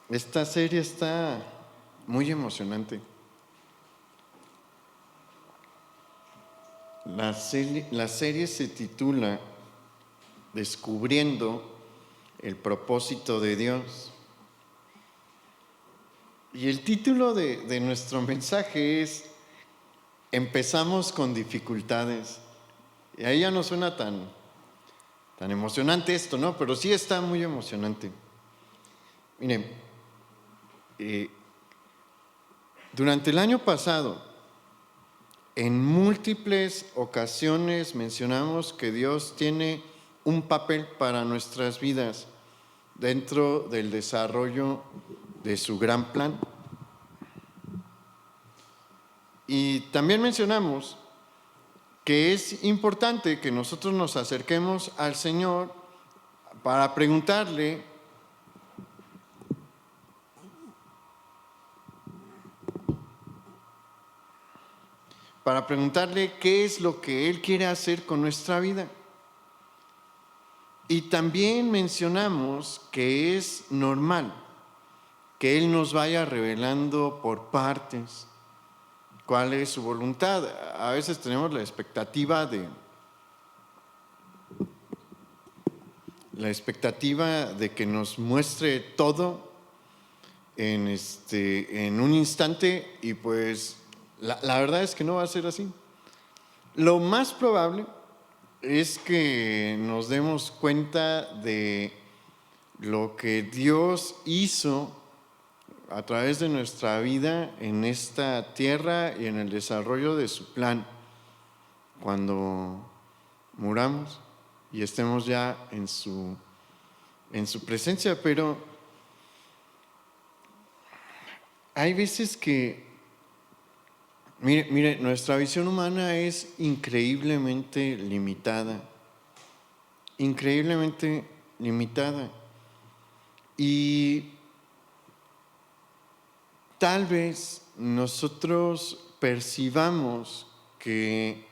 Esta serie está muy emocionante. La serie se titula Descubriendo el propósito de Dios. Y el título de nuestro mensaje es Empezamos con dificultades. Y ahí ya no suena tan emocionante esto, ¿no? Pero sí está muy emocionante. Miren, durante el año pasado, en múltiples ocasiones mencionamos que Dios tiene un papel para nuestras vidas dentro del desarrollo de su gran plan. Y también mencionamos que es importante que nosotros nos acerquemos al Señor para preguntarle qué es lo que Él quiere hacer con nuestra vida. Y también mencionamos que es normal que Él nos vaya revelando por partes cuál es su voluntad. A veces tenemos la expectativa de que nos muestre todo en un instante, y pues la verdad es que no va a ser así. Lo más probable es que nos demos cuenta de lo que Dios hizo a través de nuestra vida en esta tierra y en el desarrollo de su plan cuando muramos y estemos ya en su presencia. Pero hay veces que, mire, nuestra visión humana es increíblemente limitada, y tal vez nosotros percibamos que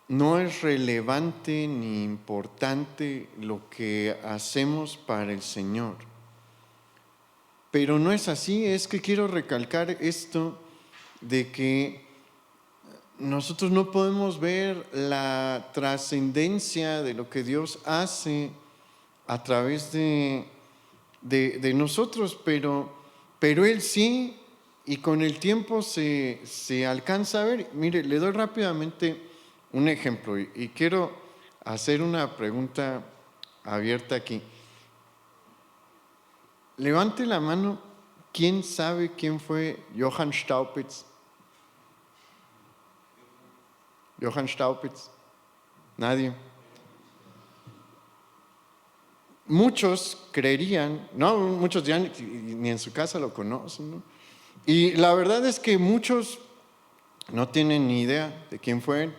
no es relevante ni importante lo que hacemos para el Señor. Pero no es así. Es que quiero recalcar esto de que nosotros no podemos ver la trascendencia de lo que Dios hace a través de nosotros, pero Él sí, y con el tiempo se alcanza a ver. Mire, le doy rápidamente un ejemplo y quiero hacer una pregunta abierta aquí. Levante la mano, ¿quién sabe quién fue Johann Staupitz? Johann Staupitz. Nadie. Muchos creerían, no, muchos ya ni en su casa lo conocen, ¿no? Y la verdad es que muchos no tienen ni idea de quién fue él,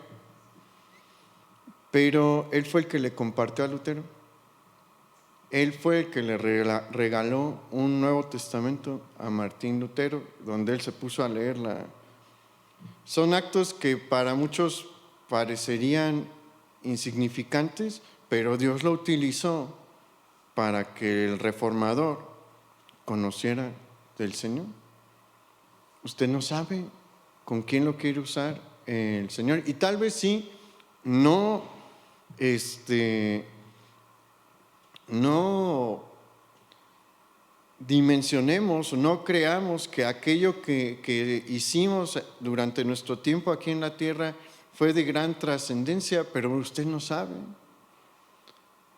pero él fue el que le compartió a Lutero. Él fue el que le regaló un Nuevo Testamento a Martín Lutero, donde él se puso a leerla. Son actos que para muchos parecerían insignificantes, pero Dios lo utilizó para que el reformador conociera del Señor. Usted no sabe con quién lo quiere usar el Señor, y tal vez sí, no dimensionemos, no creamos que aquello que hicimos durante nuestro tiempo aquí en la tierra fue de gran trascendencia, pero usted no sabe.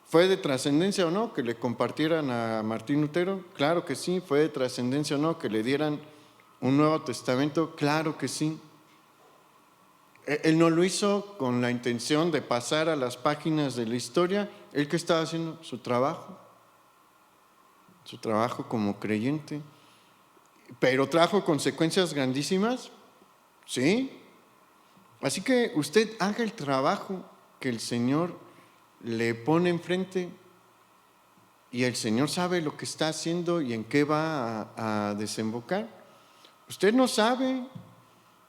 ¿Fue de trascendencia o no que le compartieran a Martín Lutero? Claro que sí. ¿Fue de trascendencia o no que le dieran un Nuevo Testamento? Claro que sí. Él no lo hizo con la intención de pasar a las páginas de la historia. Él que estaba haciendo su trabajo como creyente. ¿Pero trajo consecuencias grandísimas? Sí. Así que usted haga el trabajo que el Señor le pone enfrente, y el Señor sabe lo que está haciendo y en qué va a desembocar. Usted no sabe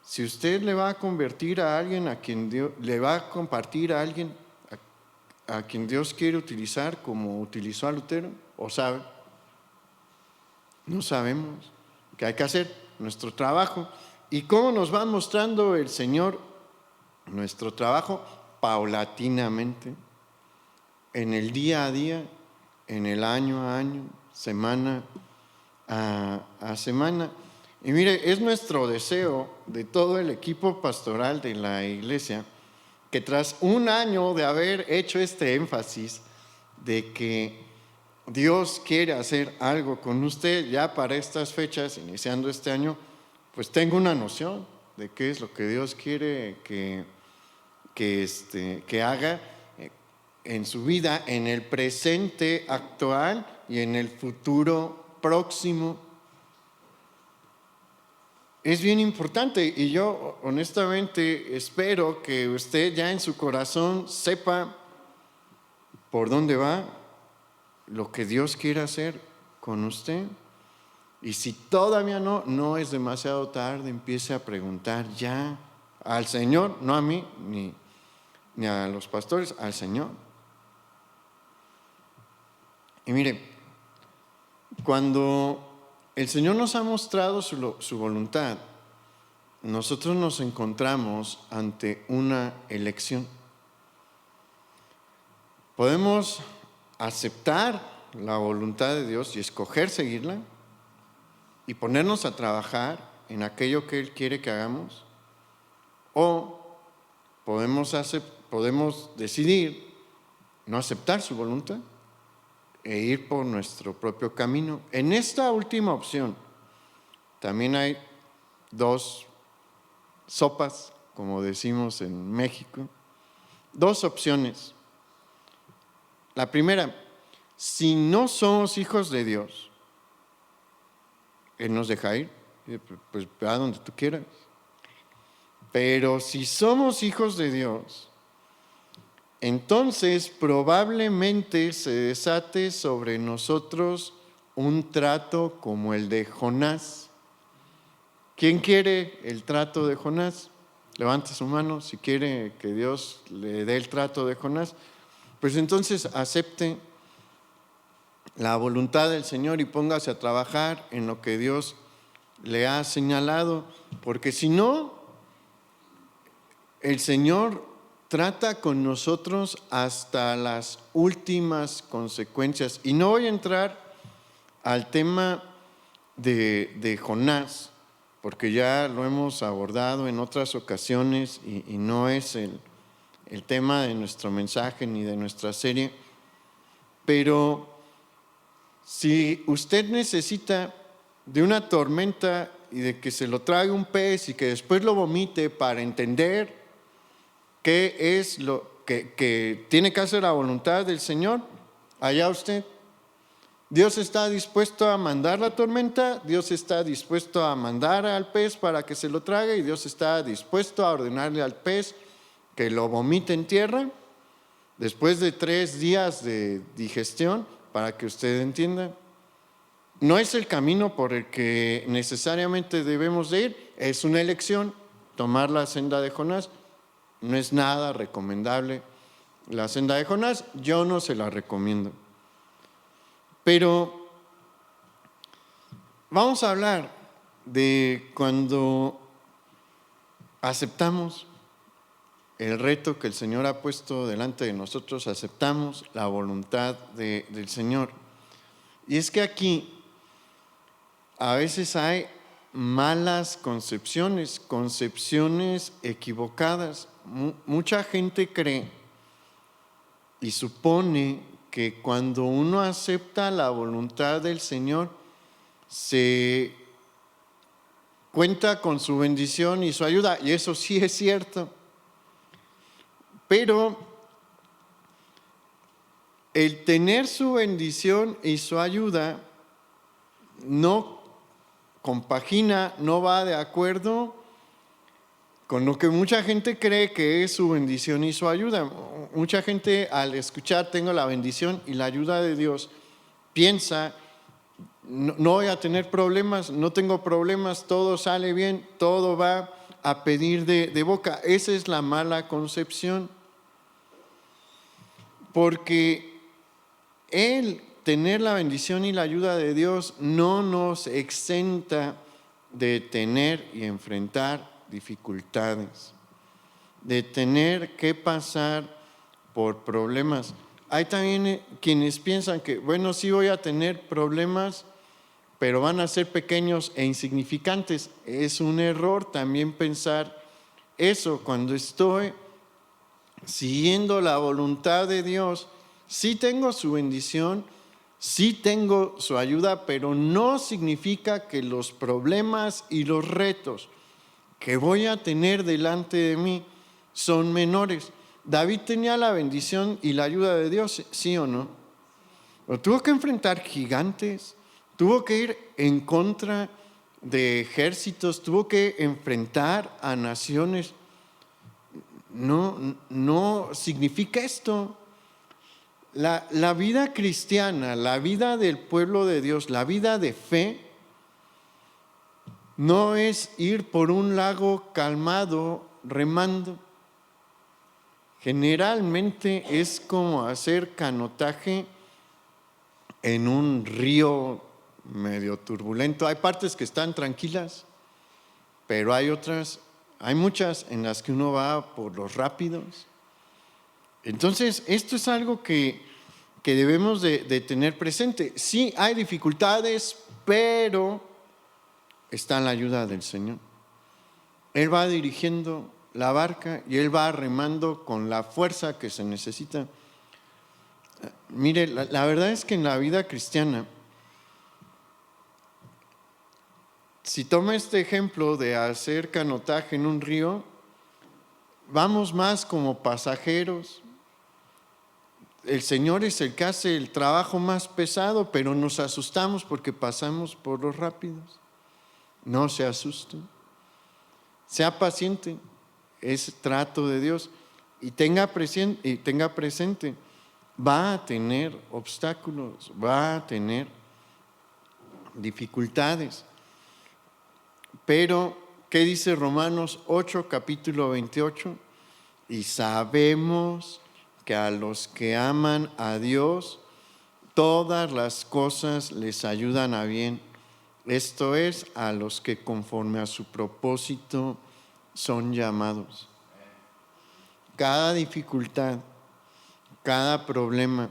si usted le va a convertir a alguien a quien Dios, le va a compartir a alguien a quien Dios quiere utilizar como utilizó a Lutero, o sabe. No sabemos qué hay que hacer, nuestro trabajo. ¿Y cómo nos va mostrando el Señor nuestro trabajo? Paulatinamente, en el día a día, en el año a año, semana a semana. Y mire, es nuestro deseo de todo el equipo pastoral de la iglesia que tras un año de haber hecho este énfasis de que Dios quiere hacer algo con usted ya para estas fechas, iniciando este año, pues tengo una noción de qué es lo que Dios quiere que haga en su vida, en el presente actual y en el futuro próximo. Es bien importante y yo honestamente espero que usted ya en su corazón sepa por dónde va, lo que Dios quiere hacer con usted. Y si todavía no es demasiado tarde, empiece a preguntar ya al Señor, no a mí ni a los pastores, al Señor. Y mire, cuando el Señor nos ha mostrado su voluntad, nosotros nos encontramos ante una elección. Podemos aceptar la voluntad de Dios y escoger seguirla y ponernos a trabajar en aquello que Él quiere que hagamos, o podemos decidir no aceptar su voluntad e ir por nuestro propio camino. En esta última opción también hay dos sopas, como decimos en México, dos opciones. La primera, si no somos hijos de Dios, Él nos deja ir, pues a donde tú quieras. Pero si somos hijos de Dios, entonces probablemente se desate sobre nosotros un trato como el de Jonás. ¿Quién quiere el trato de Jonás? Levante su mano si quiere que Dios le dé el trato de Jonás. Pues entonces acepte la voluntad del Señor y póngase a trabajar en lo que Dios le ha señalado, porque si no, el Señor trata con nosotros hasta las últimas consecuencias. Y no voy a entrar al tema de Jonás, porque ya lo hemos abordado en otras ocasiones y no es el tema de nuestro mensaje ni de nuestra serie. Pero si usted necesita de una tormenta y de que se lo trague un pez y que después lo vomite para entender qué es lo que tiene que hacer la voluntad del Señor, allá usted. Dios está dispuesto a mandar la tormenta, Dios está dispuesto a mandar al pez para que se lo trague y Dios está dispuesto a ordenarle al pez que lo vomite en tierra después de 3 días de digestión, para que usted entienda. No es el camino por el que necesariamente debemos de ir, es una elección, tomar la senda de Jonás. No es nada recomendable la senda de Jonás, yo no se la recomiendo. Pero vamos a hablar de cuando aceptamos el reto que el Señor ha puesto delante de nosotros, aceptamos la voluntad del Señor. Y es que aquí a veces hay malas concepciones equivocadas. Mucha gente cree y supone que cuando uno acepta la voluntad del Señor, se cuenta con su bendición y su ayuda, y eso sí es cierto. Pero el tener su bendición y su ayuda no compagina, no va de acuerdo con lo que mucha gente cree que es su bendición y su ayuda. Mucha gente al escuchar tengo la bendición y la ayuda de Dios piensa, no voy a tener problemas, no tengo problemas, todo sale bien, todo va a pedir de boca. Esa es la mala concepción, porque Él tener la bendición y la ayuda de Dios no nos exenta de tener y enfrentar dificultades, de tener que pasar por problemas. Hay también quienes piensan que, bueno, sí voy a tener problemas, pero van a ser pequeños e insignificantes. Es un error también pensar eso. Cuando estoy siguiendo la voluntad de Dios, sí tengo su bendición, sí tengo su ayuda, pero no significa que los problemas y los retos que voy a tener delante de mí son menores. David tenía la bendición y la ayuda de Dios, ¿sí o no? Pero tuvo que enfrentar gigantes, tuvo que ir en contra de ejércitos, tuvo que enfrentar a naciones. No significa esto. La vida cristiana, la vida del pueblo de Dios, la vida de fe, no es ir por un lago calmado remando. Generalmente es como hacer canotaje en un río medio turbulento. Hay partes que están tranquilas, pero hay muchas en las que uno va por los rápidos. Entonces, esto es algo que debemos de tener presente. Sí, hay dificultades, pero está la ayuda del Señor. Él va dirigiendo la barca y Él va remando con la fuerza que se necesita. Mire, la verdad es que en la vida cristiana, si toma este ejemplo de hacer canotaje en un río, vamos más como pasajeros. El Señor es el que hace el trabajo más pesado, pero nos asustamos porque pasamos por los rápidos. No se asuste, sea paciente, es trato de Dios y tenga presente, va a tener obstáculos, va a tener dificultades. Pero, ¿qué dice Romanos 8, capítulo 28? Y sabemos que a los que aman a Dios, todas las cosas les ayudan a bien. Esto es, a los que conforme a su propósito son llamados. Cada dificultad, cada problema,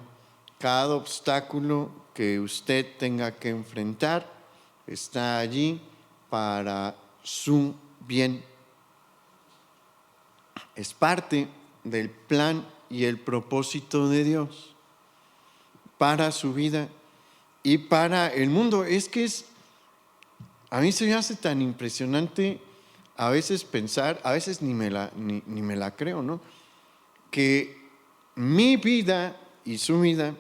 cada obstáculo que usted tenga que enfrentar está allí para su bien. Es parte del plan y el propósito de Dios para su vida y para el mundo. A mí se me hace tan impresionante a veces pensar, a veces ni me la creo, ¿no? Que mi vida y su vida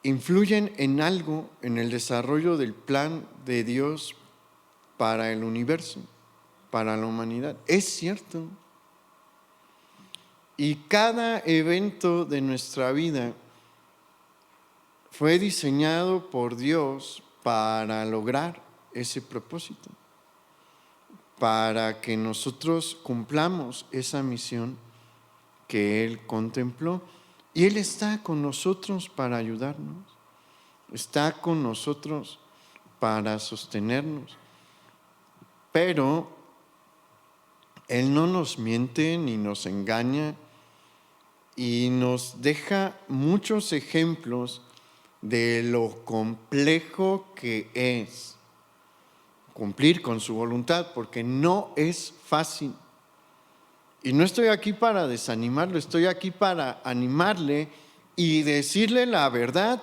influyen en algo en el desarrollo del plan de Dios para el universo, para la humanidad. Es cierto. Y cada evento de nuestra vida fue diseñado por Dios para lograr ese propósito, para que nosotros cumplamos esa misión que Él contempló. Y Él está con nosotros para ayudarnos, está con nosotros para sostenernos. Pero Él no nos miente ni nos engaña y nos deja muchos ejemplos de lo complejo que es cumplir con su voluntad, porque no es fácil. Y no estoy aquí para desanimarlo, estoy aquí para animarle y decirle la verdad.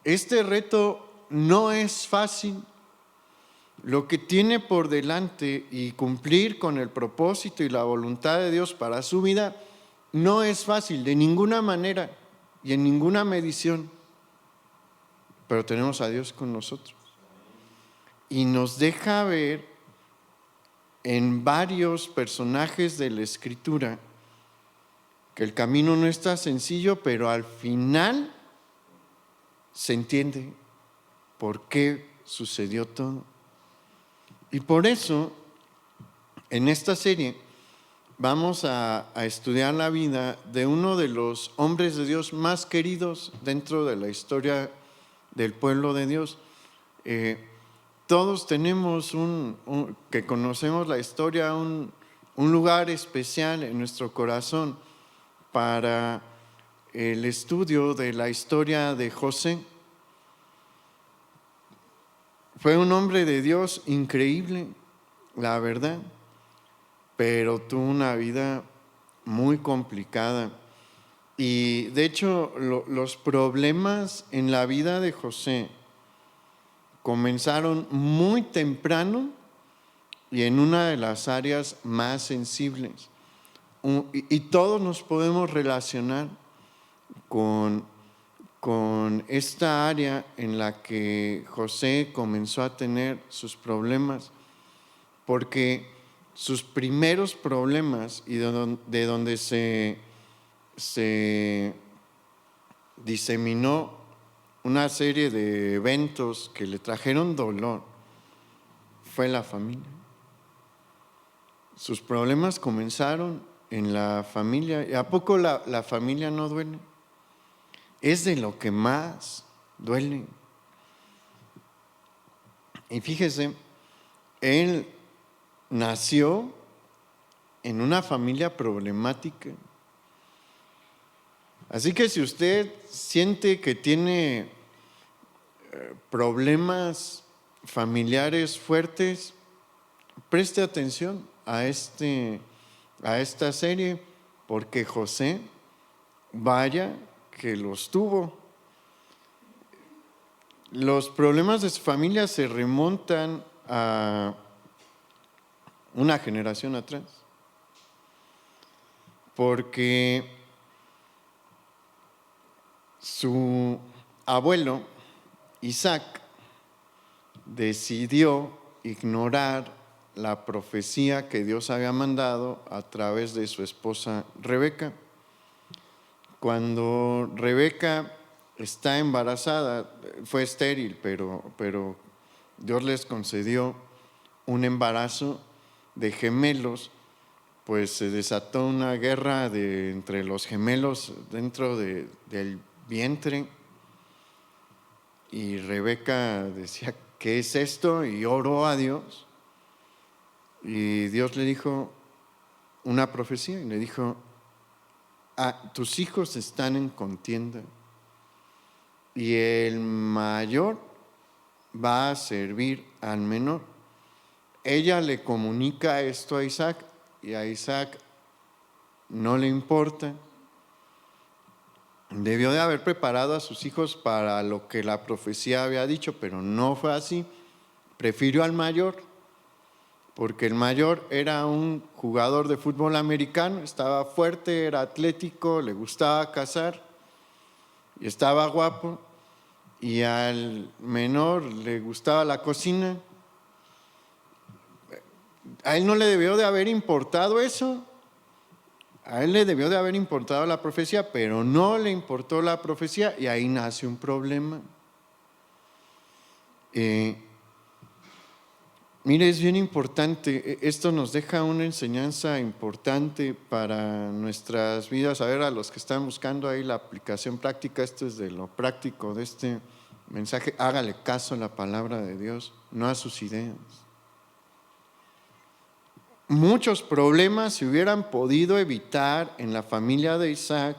Este reto no es fácil. Lo que tiene por delante y cumplir con el propósito y la voluntad de Dios para su vida no es fácil de ninguna manera y en ninguna medición. Pero tenemos a Dios con nosotros. Y nos deja ver en varios personajes de la Escritura que el camino no está sencillo, pero al final se entiende por qué sucedió todo. Y por eso, en esta serie, vamos a estudiar la vida de uno de los hombres de Dios más queridos dentro de la historia del pueblo de Dios. Todos tenemos que conocemos la historia, un lugar especial en nuestro corazón para el estudio de la historia de José. Fue un hombre de Dios increíble, la verdad, pero tuvo una vida muy complicada. Y de hecho, los problemas en la vida de José comenzaron muy temprano y en una de las áreas más sensibles. Y todos nos podemos relacionar con esta área en la que José comenzó a tener sus problemas, porque sus primeros problemas y de donde se diseminó una serie de eventos que le trajeron dolor fue la familia. Sus problemas comenzaron en la familia. ¿Y a poco la familia no duele? Es de lo que más duele. Y fíjese, él nació en una familia problemática. Así que si usted siente que tiene problemas familiares fuertes, preste atención a esta serie, porque José, vaya que los tuvo. Los problemas de su familia se remontan a una generación atrás, porque su abuelo, Isaac, decidió ignorar la profecía que Dios había mandado a través de su esposa Rebeca. Cuando Rebeca está embarazada, fue estéril, pero Dios les concedió un embarazo de gemelos, pues se desató una guerra entre los gemelos dentro del vientre, y Rebeca decía, ¿qué es esto? Y oró a Dios, y Dios le dijo una profecía, y le dijo, tus hijos están en contienda, y el mayor va a servir al menor. Ella le comunica esto a Isaac, y a Isaac no le importa. Debió de haber preparado a sus hijos para lo que la profecía había dicho, pero no fue así. Prefirió al mayor, porque el mayor era un jugador de fútbol americano, estaba fuerte, era atlético, le gustaba cazar y estaba guapo, y al menor le gustaba la cocina. A él no le debió de haber importado eso. A él le debió de haber importado la profecía, pero no le importó la profecía, y ahí nace un problema. Mire, es bien importante, esto nos deja una enseñanza importante para nuestras vidas. A ver, a los que están buscando ahí la aplicación práctica, esto es de lo práctico de este mensaje. Hágale caso a la palabra de Dios, no a sus ideas. Muchos problemas se hubieran podido evitar en la familia de Isaac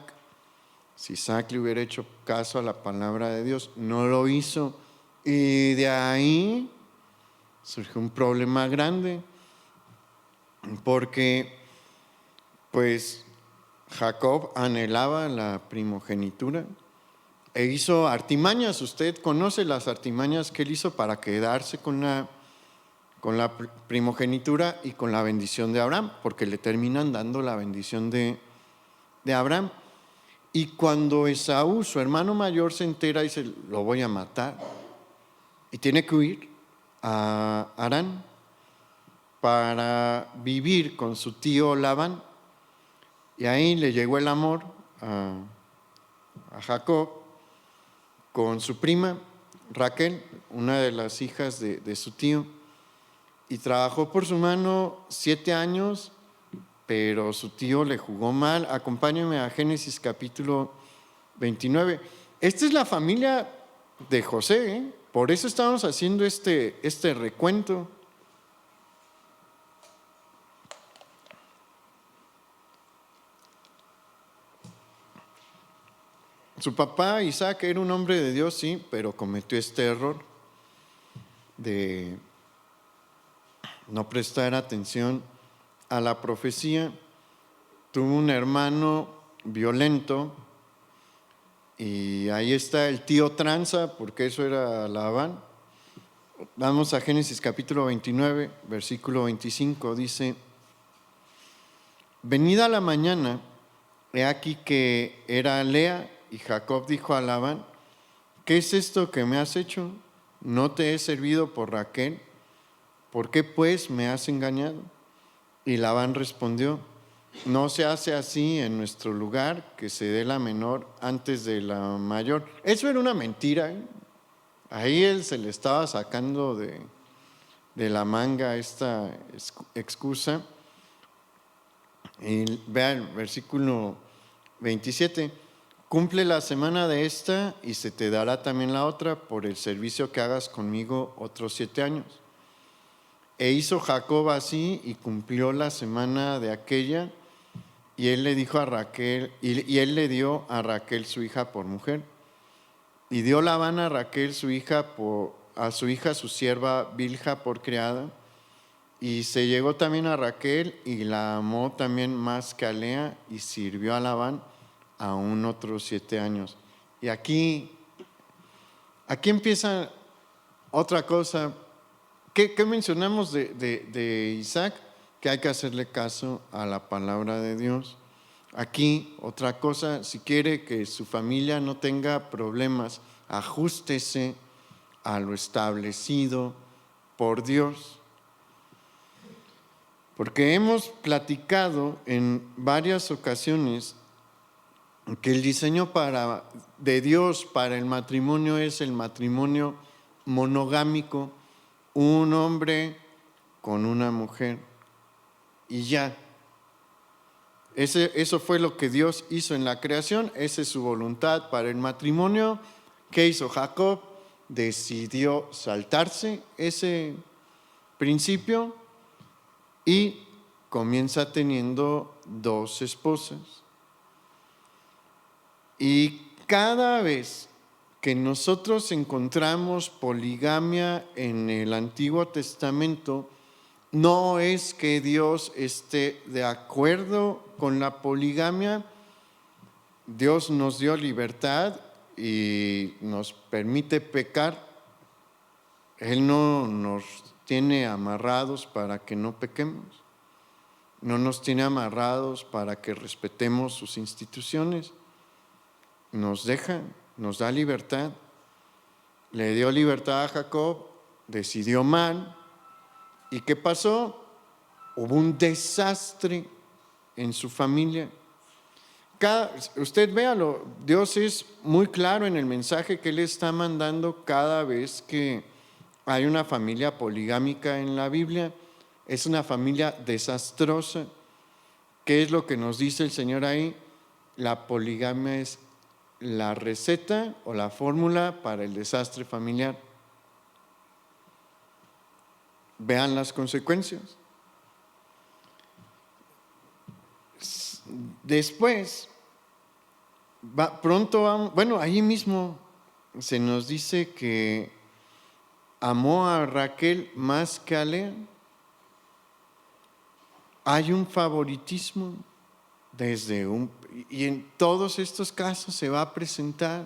si Isaac le hubiera hecho caso a la palabra de Dios. No lo hizo, y de ahí surgió un problema grande, porque pues Jacob anhelaba la primogenitura e hizo artimañas. Usted conoce las artimañas que él hizo para quedarse con la primogenitura y con la bendición de Abraham, porque le terminan dando la bendición de Abraham. Y cuando Esaú, su hermano mayor, se entera, dice, lo voy a matar, y tiene que huir a Harán para vivir con su tío Labán. Y ahí le llegó el amor a Jacob con su prima Raquel, una de las hijas de su tío, y trabajó por su mano 7 años pero su tío le jugó mal. Acompáñenme a Génesis capítulo 29. Esta es la familia de José, ¿eh? Por eso estamos haciendo este recuento. Su papá Isaac era un hombre de Dios, sí, pero cometió este error de no prestar atención a la profecía. Tuvo un hermano violento y ahí está el tío tranza, porque eso era Labán. Vamos a Génesis capítulo 29, versículo 25, dice: venida la mañana, he aquí que era Lea, y Jacob dijo a Labán: ¿qué es esto que me has hecho? ¿No te he servido por Raquel? ¿Por qué pues me has engañado? Y Labán respondió: no se hace así en nuestro lugar, que se dé la menor antes de la mayor. Eso era una mentira, ¿eh? Ahí él se le estaba sacando de la manga esta excusa. Y vean, versículo 27: cumple la semana de esta y se te dará también la otra por el servicio que hagas conmigo otros 7 años. E hizo Jacob así y cumplió la semana de aquella, y él le dijo a Raquel, y él le dio a Raquel su hija por mujer. Y dio Labán a Raquel su hija a su hija su sierva Bilha por criada, y se llegó también a Raquel y la amó también más que a Lea, y sirvió a Labán aún otros 7 años. Y aquí empieza otra cosa. ¿Qué mencionamos de Isaac? Que hay que hacerle caso a la palabra de Dios. Aquí otra cosa: si quiere que su familia no tenga problemas, ajústese a lo establecido por Dios. Porque hemos platicado en varias ocasiones que el diseño de Dios para el matrimonio es el matrimonio monogámico, un hombre con una mujer, y ya. Eso fue lo que Dios hizo en la creación, esa es su voluntad para el matrimonio. ¿Qué hizo Jacob? Decidió saltarse ese principio y comienza teniendo 2 esposas. Y cada vez que nosotros encontramos poligamia en el Antiguo Testamento, no es que Dios esté de acuerdo con la poligamia. Dios nos dio libertad y nos permite pecar. Él no nos tiene amarrados para que no pequemos. No nos tiene amarrados para que respetemos sus instituciones. Nos deja, nos da libertad. Le dio libertad a Jacob, decidió mal. ¿Y qué pasó? Hubo un desastre en su familia. Usted véalo, Dios es muy claro en el mensaje que Él está mandando cada vez que hay una familia poligámica en la Biblia. Es una familia desastrosa. ¿Qué es lo que nos dice el Señor ahí? La poligamia es la receta o la fórmula para el desastre familiar. Vean las consecuencias. Después, ahí mismo se nos dice que amó a Raquel más que a Lea. Hay un favoritismo y en todos estos casos se va a presentar.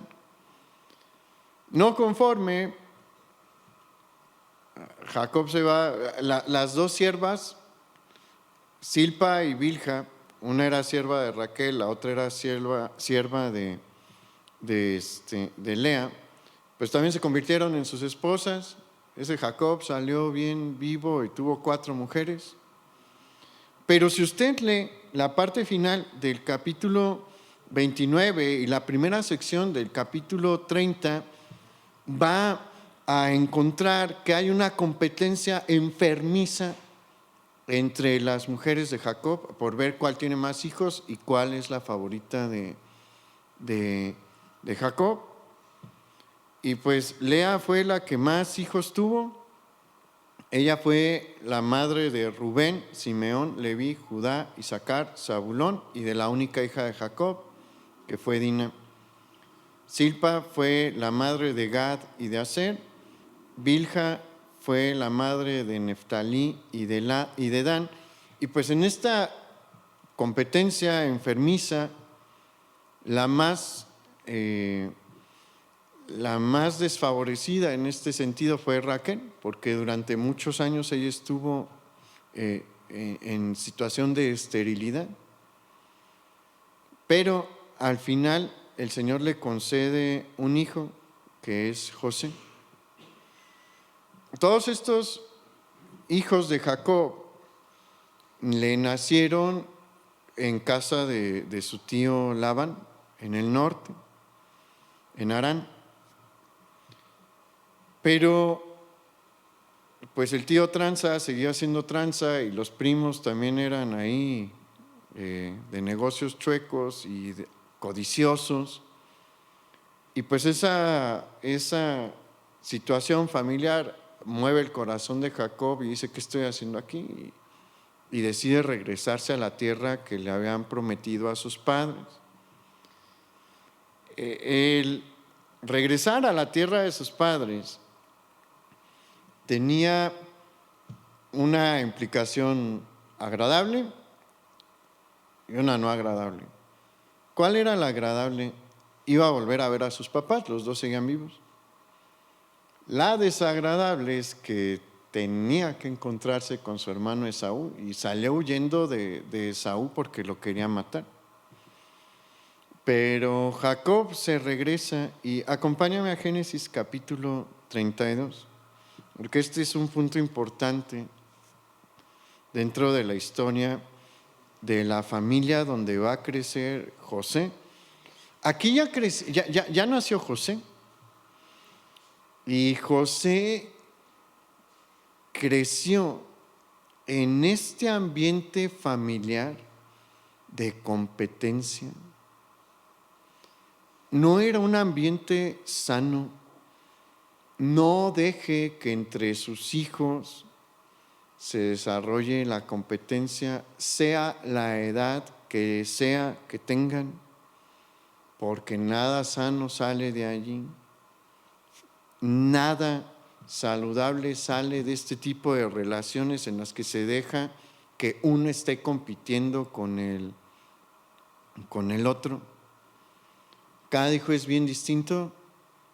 No conforme, Jacob se va, las 2 siervas, Silpa y Bilha, una era sierva de Raquel, la otra era sierva de Lea, pues también se convirtieron en sus esposas. Ese Jacob salió bien vivo y tuvo 4 mujeres. Pero si usted lee la parte final del capítulo 29 y la primera sección del capítulo 30, va a encontrar que hay una competencia enfermiza entre las mujeres de Jacob por ver cuál tiene más hijos y cuál es la favorita de Jacob. Y pues Lea fue la que más hijos tuvo. Ella fue la madre de Rubén, Simeón, Leví, Judá, Isaacar, Zabulón y de la única hija de Jacob, que fue Dina. Silpa fue la madre de Gad y de Aser. Bilha fue la madre de Neftalí y de Dan. Y pues en esta competencia enfermiza, la más desfavorecida en este sentido fue Raquel, porque durante muchos años ella estuvo en situación de esterilidad. Pero al final el Señor le concede un hijo, que es José. Todos estos hijos de Jacob le nacieron en casa de su tío Labán, en el norte, en Harán. Pero pues el tío tranza seguía haciendo tranza y los primos también eran ahí de negocios chuecos y codiciosos. Y pues esa situación familiar mueve el corazón de Jacob y dice: ¿qué estoy haciendo aquí? Y decide regresarse a la tierra que le habían prometido a sus padres. El regresar a la tierra de sus padres tenía una implicación agradable y una no agradable. ¿Cuál era la agradable? Iba a volver a ver a sus papás, los dos seguían vivos. La desagradable es que tenía que encontrarse con su hermano Esaú y salió huyendo de Esaú porque lo quería matar. Pero Jacob se regresa y acompáñame a Génesis capítulo 32, porque este es un punto importante dentro de la historia de la familia donde va a crecer José. Aquí ya nació José, y José creció en este ambiente familiar de competencia. No era un ambiente sano. No deje que entre sus hijos se desarrolle la competencia, sea la edad que sea que tengan, porque nada sano sale de allí. Nada saludable sale de este tipo de relaciones en las que se deja que uno esté compitiendo con el otro. Cada hijo es bien distinto,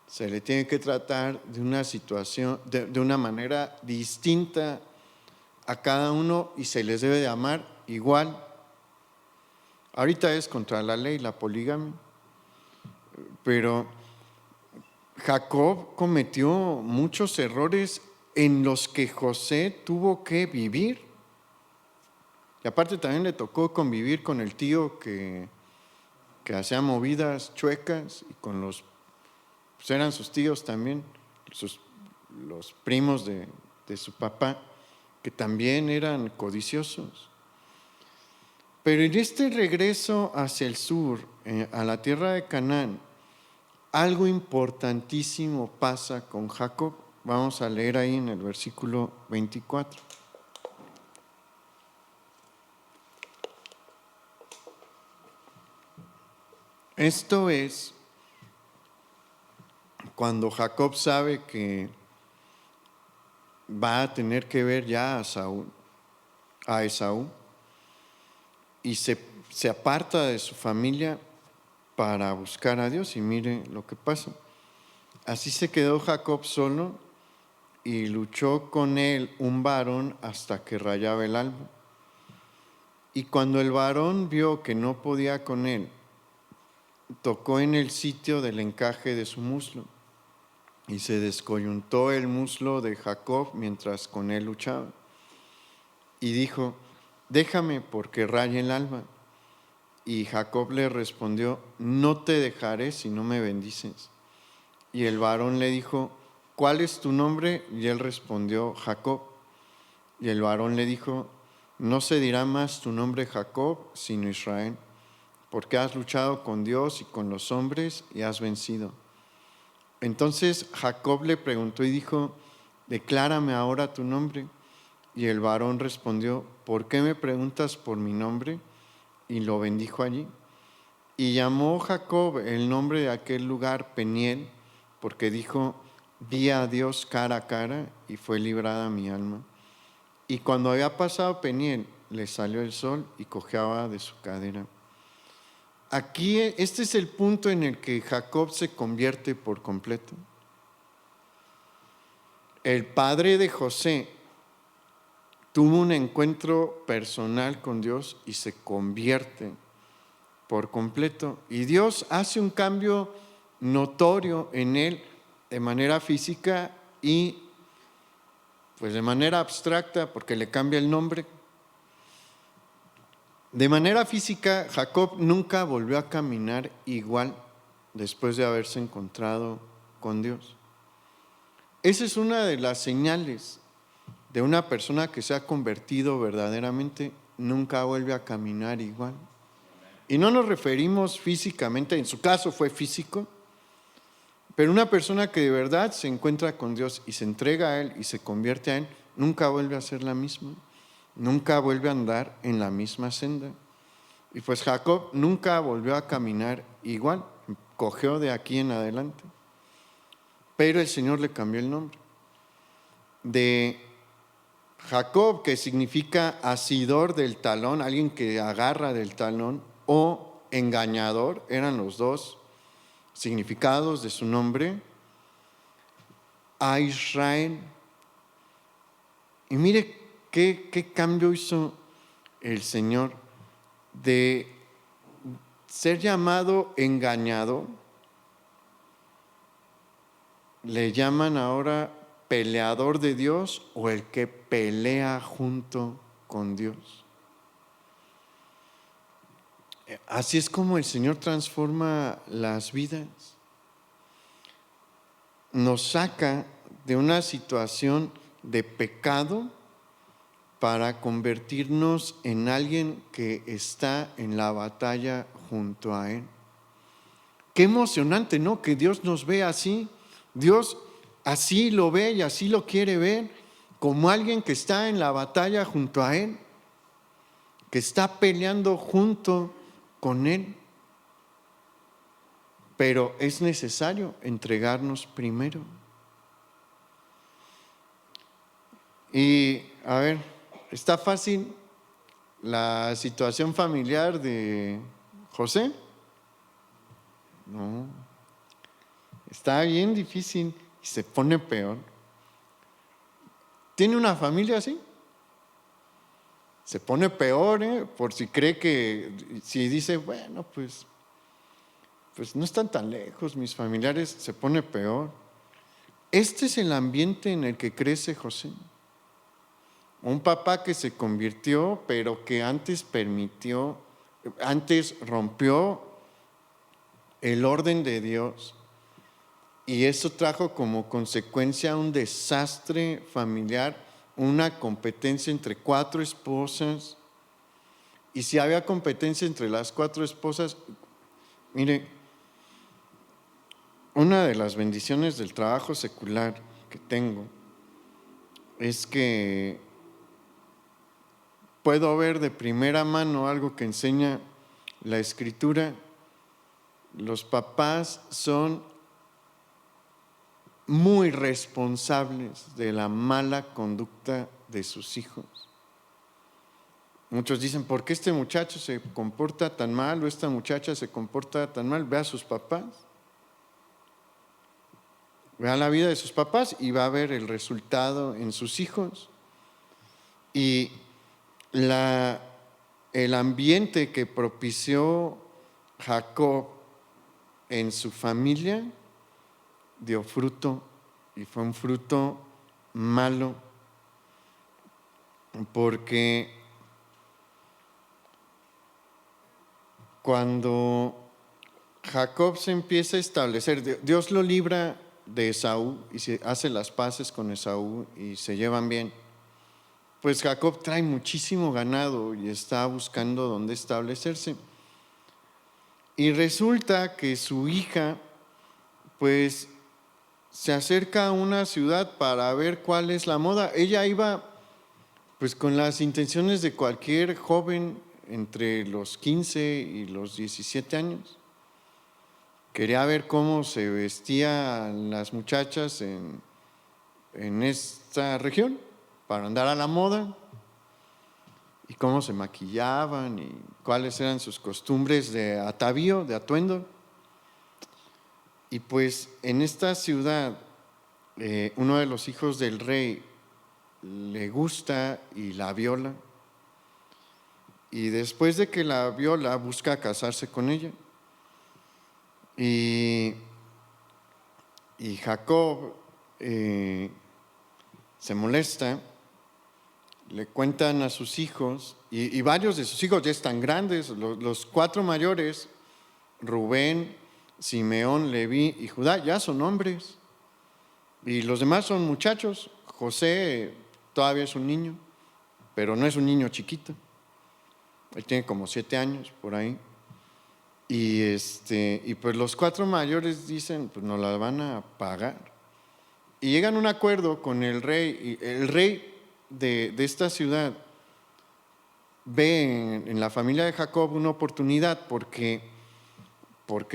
se le tiene que tratar de una situación, de una manera distinta a cada uno, y se les debe de amar igual. Ahorita es contra la ley la poligamia, pero Jacob cometió muchos errores en los que José tuvo que vivir. Y aparte también le tocó convivir con el tío que hacía movidas chuecas, y con pues eran sus tíos también, los primos de su papá, que también eran codiciosos. Pero en este regreso hacia el sur, a la tierra de Canaán, algo importantísimo pasa con Jacob. Vamos a leer ahí en el versículo 24. Esto es cuando Jacob sabe que va a tener que ver ya a Esaú, y se aparta de su familia para buscar a Dios. Y mire lo que pasa. Así se quedó Jacob solo, y luchó con él un varón hasta que rayaba el alba. Y cuando el varón vio que no podía con él, tocó en el sitio del encaje de su muslo, y se descoyuntó el muslo de Jacob mientras con él luchaba. Y dijo: déjame, porque raya el alba. Y Jacob le respondió: no te dejaré si no me bendices. Y el varón le dijo: ¿cuál es tu nombre? Y él respondió: Jacob. Y el varón le dijo: no se dirá más tu nombre Jacob, sino Israel, porque has luchado con Dios y con los hombres y has vencido. Entonces Jacob le preguntó y dijo: declárame ahora tu nombre. Y el varón respondió: ¿por qué me preguntas por mi nombre? Y lo bendijo allí. Y llamó Jacob el nombre de aquel lugar Peniel, porque dijo: vi a Dios cara a cara y fue librada mi alma. Y cuando había pasado Peniel, le salió el sol y cojeaba de su cadera. Aquí este es el punto en el que Jacob se convierte por completo. El padre de José tuvo un encuentro personal con Dios y se convierte por completo. Y Dios hace un cambio notorio en él de manera física y pues de manera abstracta, porque le cambia el nombre. De manera física, Jacob nunca volvió a caminar igual después de haberse encontrado con Dios. Esa es una de las señales de una persona que se ha convertido verdaderamente, nunca vuelve a caminar igual. Y no nos referimos físicamente, en su caso fue físico, pero una persona que de verdad se encuentra con Dios y se entrega a Él y se convierte a Él, nunca vuelve a ser la misma, nunca vuelve a andar en la misma senda. Y pues Jacob nunca volvió a caminar igual, cojeó de aquí en adelante. Pero el Señor le cambió el nombre. De Jacob, que significa asidor del talón, alguien que agarra del talón, o engañador, eran los dos significados de su nombre, a Israel. Y mire qué cambio hizo el Señor de ser llamado engañado. Le llaman ahora peleador de Dios o el que pelea junto con Dios. Así es como el Señor transforma las vidas. Nos saca de una situación de pecado para convertirnos en alguien que está en la batalla junto a Él. Qué emocionante, ¿no? Que Dios nos ve así. Dios así lo ve y así lo quiere ver, como alguien que está en la batalla junto a Él, que está peleando junto con Él. Pero es necesario entregarnos primero. Y a ver, ¿está fácil la situación familiar de José? No, está bien difícil y se pone peor. ¿Tiene una familia así? Se pone peor, por si cree que, si dice, bueno, pues no están tan lejos mis familiares, se pone peor. Este es el ambiente en el que crece José. Un papá que se convirtió, pero que antes rompió el orden de Dios. Y eso trajo como consecuencia un desastre familiar, una competencia entre 4 esposas. Y si había competencia entre las 4 esposas, mire, una de las bendiciones del trabajo secular que tengo es que puedo ver de primera mano algo que enseña la Escritura. Los papás son muy responsables de la mala conducta de sus hijos. Muchos dicen, ¿por qué este muchacho se comporta tan mal o esta muchacha se comporta tan mal? Ve a sus papás. Vea la vida de sus papás y va a ver el resultado en sus hijos. Y el ambiente que propició Jacob en su familia dio fruto y fue un fruto malo, porque cuando Jacob se empieza a establecer, Dios lo libra de Esaú y se hace las paces con Esaú y se llevan bien. pues Jacob trae muchísimo ganado y está buscando dónde establecerse. Y resulta que su hija, pues, se acerca a una ciudad para ver cuál es la moda. Ella iba, pues, con las intenciones de cualquier joven entre los 15 y los 17 años. Quería ver cómo se vestían las muchachas en esta región para andar a la moda, y cómo se maquillaban y cuáles eran sus costumbres de atavío, de atuendo. Y pues en esta ciudad, uno de los hijos del rey le gusta y la viola, y después de que la viola busca casarse con ella. Y Jacob se molesta, le cuentan a sus hijos, y varios de sus hijos ya están grandes, los 4 mayores, Rubén, Simeón, Leví y Judá, ya son hombres, y los demás son muchachos. José todavía es un niño, pero no es un niño chiquito, él tiene como 7 años por ahí. Y pues los 4 mayores dicen, pues nos la van a pagar. Y llegan a un acuerdo con el rey, y el rey de esta ciudad ve en la familia de Jacob una oportunidad porque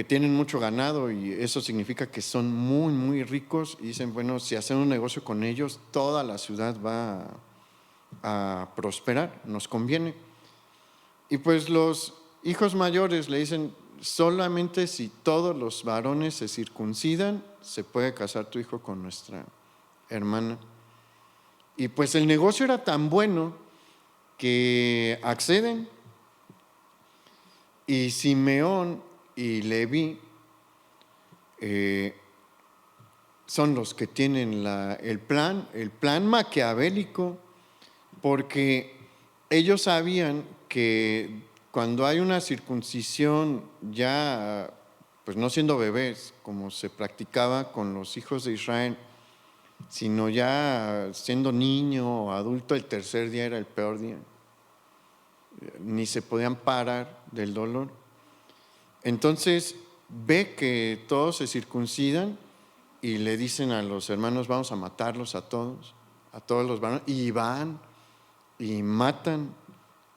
tienen mucho ganado, y eso significa que son muy, muy ricos, y dicen, bueno, si hacen un negocio con ellos, toda la ciudad va a prosperar, nos conviene. Y pues los hijos mayores le dicen, solamente si todos los varones se circuncidan, se puede casar tu hijo con nuestra hermana. Y pues el negocio era tan bueno que acceden, y Simeón y Leví son los que tienen el plan maquiavélico, porque ellos sabían que cuando hay una circuncisión ya, pues no siendo bebés, como se practicaba con los hijos de Israel, sino ya siendo niño o adulto, el tercer día era el peor día. Ni se podían parar del dolor. Entonces ve que todos se circuncidan y le dicen a los hermanos, vamos a matarlos a todos los varones, y van y matan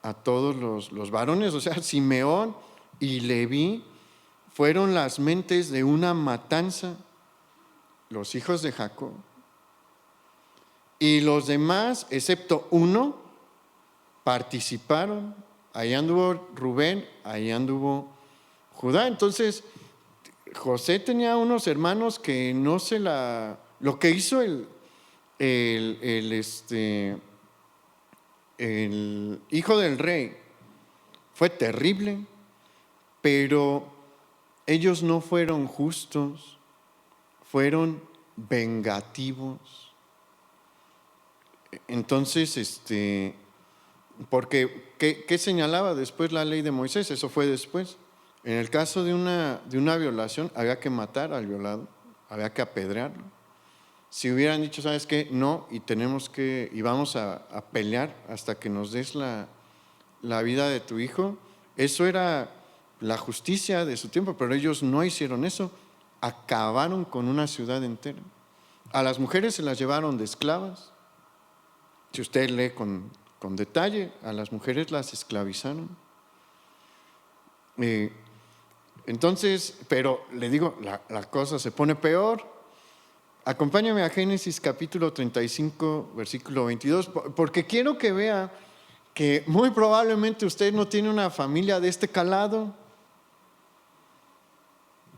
a todos los varones. O sea, Simeón y Leví fueron las mentes de una matanza, los hijos de Jacob. Y los demás, excepto uno, participaron. Ahí anduvo Rubén, ahí anduvo Judá. Entonces, José tenía unos hermanos que no se la... Lo que hizo el hijo del rey fue terrible, pero ellos no fueron justos, fueron vengativos. Entonces, porque ¿qué señalaba después la ley de Moisés? Eso fue después. En el caso de una violación, había que matar al violado, había que apedrearlo. Si hubieran dicho, ¿sabes qué? No, y vamos a pelear hasta que nos des la vida de tu hijo, eso era la justicia de su tiempo, pero ellos no hicieron eso. Acabaron con una ciudad entera. A las mujeres se las llevaron de esclavas. Si usted lee con detalle, a las mujeres las esclavizaron. Entonces, pero le digo, la cosa se pone peor. Acompáñame a Génesis capítulo 35, versículo 22, porque quiero que vea que muy probablemente usted no tiene una familia de este calado.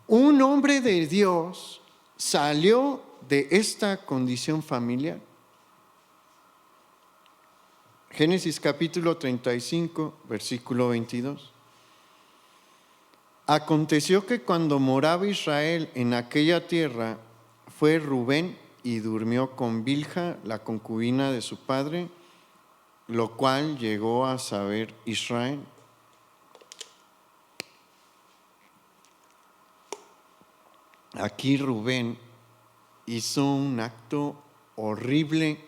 Un hombre de Dios salió de esta condición familiar. Génesis capítulo 35, versículo 22. Aconteció que cuando moraba Israel en aquella tierra, fue Rubén y durmió con Bilha, la concubina de su padre, lo cual llegó a saber Israel. Aquí Rubén hizo un acto horrible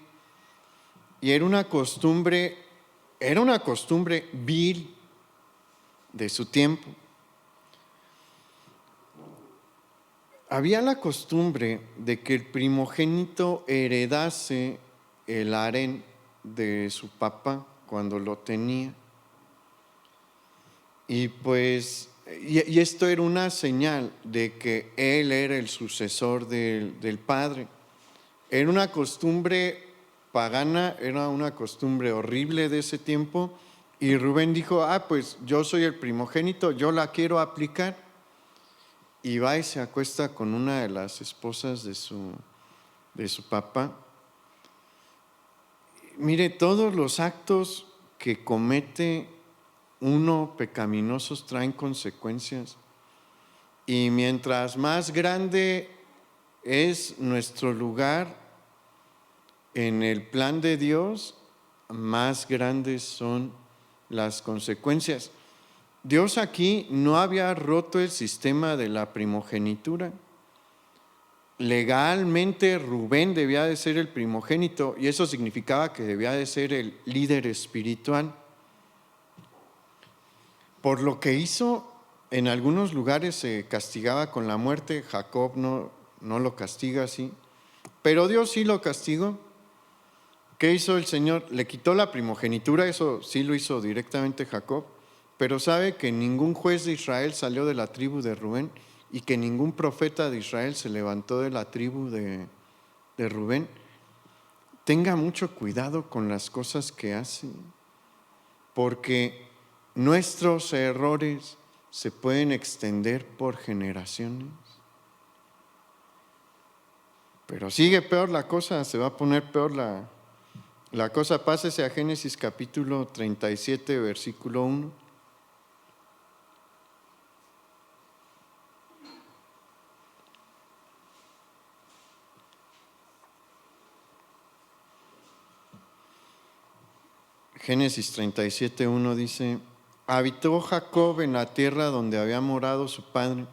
y era una costumbre vil de su tiempo. Había la costumbre de que el primogénito heredase el harén de su papá cuando lo tenía. Y pues, y esto era una señal de que él era el sucesor del padre. Era una costumbre pagana, era una costumbre horrible de ese tiempo. Y Rubén dijo, pues yo soy el primogénito, yo la quiero aplicar. Y va y se acuesta con una de las esposas de su papá. Mire, todos los actos que comete uno pecaminosos traen consecuencias. Y mientras más grande es nuestro lugar en el plan de Dios, más grandes son las consecuencias. Dios aquí no había roto el sistema de la primogenitura. Legalmente Rubén debía de ser el primogénito y eso significaba que debía de ser el líder espiritual. Por lo que hizo, en algunos lugares se castigaba con la muerte. Jacob no lo castiga así, pero Dios sí lo castigó. ¿Qué hizo el Señor? Le quitó la primogenitura, eso sí lo hizo directamente Jacob, pero sabe que ningún juez de Israel salió de la tribu de Rubén y que ningún profeta de Israel se levantó de la tribu de Rubén. Tenga mucho cuidado con las cosas que hace, porque nuestros errores se pueden extender por generaciones. Pero sigue peor la cosa, se va a poner peor la cosa. Pásese a Génesis capítulo 37, versículo 1. Génesis 37, 1 dice: habitó Jacob en la tierra donde había morado su padre,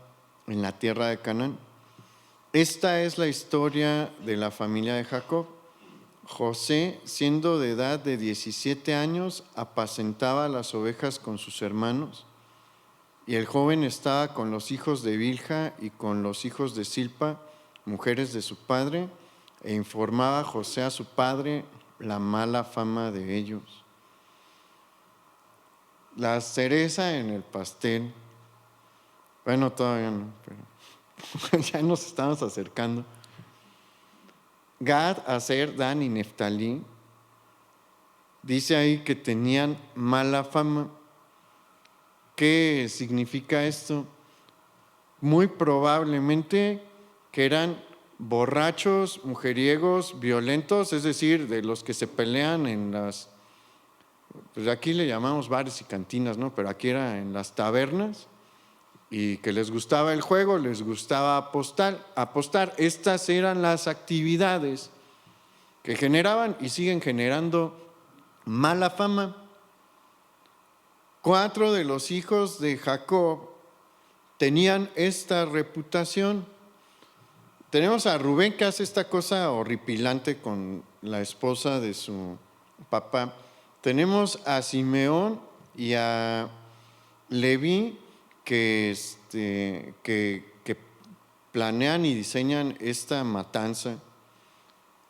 en la tierra de Canaán. Esta es la historia de la familia de Jacob. José, siendo de edad de 17 años, apacentaba las ovejas con sus hermanos, y el joven estaba con los hijos de Bilha y con los hijos de Silpa, mujeres de su padre, e informaba a José a su padre la mala fama de ellos. La cereza en el pastel, bueno, todavía no, pero ya nos estamos acercando. Gad, Aser, Dan y Neftalí, dice ahí que tenían mala fama. ¿Qué significa esto? Muy probablemente que eran borrachos, mujeriegos, violentos, es decir, de los que se pelean en las, pues aquí le llamamos bares y cantinas, ¿no? Pero aquí era en las tabernas, y que les gustaba el juego, les gustaba apostar. Estas eran las actividades que generaban y siguen generando mala fama. 4 de los hijos de Jacob tenían esta reputación. Tenemos a Rubén, que hace esta cosa horripilante con la esposa de su papá. Tenemos a Simeón y a Leví, que planean y diseñan esta matanza.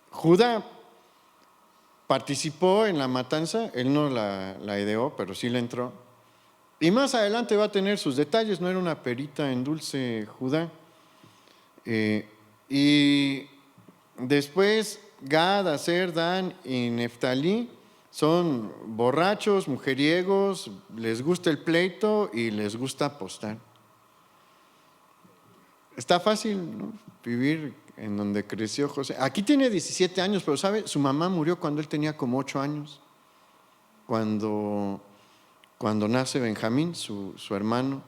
Judá participó en la matanza, él no la ideó, pero sí le entró. Y más adelante va a tener sus detalles, no era una perita en dulce Judá. Y después Gad, Aser, Dan y Neftalí son borrachos, mujeriegos, les gusta el pleito y les gusta apostar. Está fácil, ¿no?, vivir en donde creció José. Aquí tiene 17 años, pero ¿sabe? Su mamá murió cuando él tenía como 8 años. Cuando nace Benjamín, su hermano.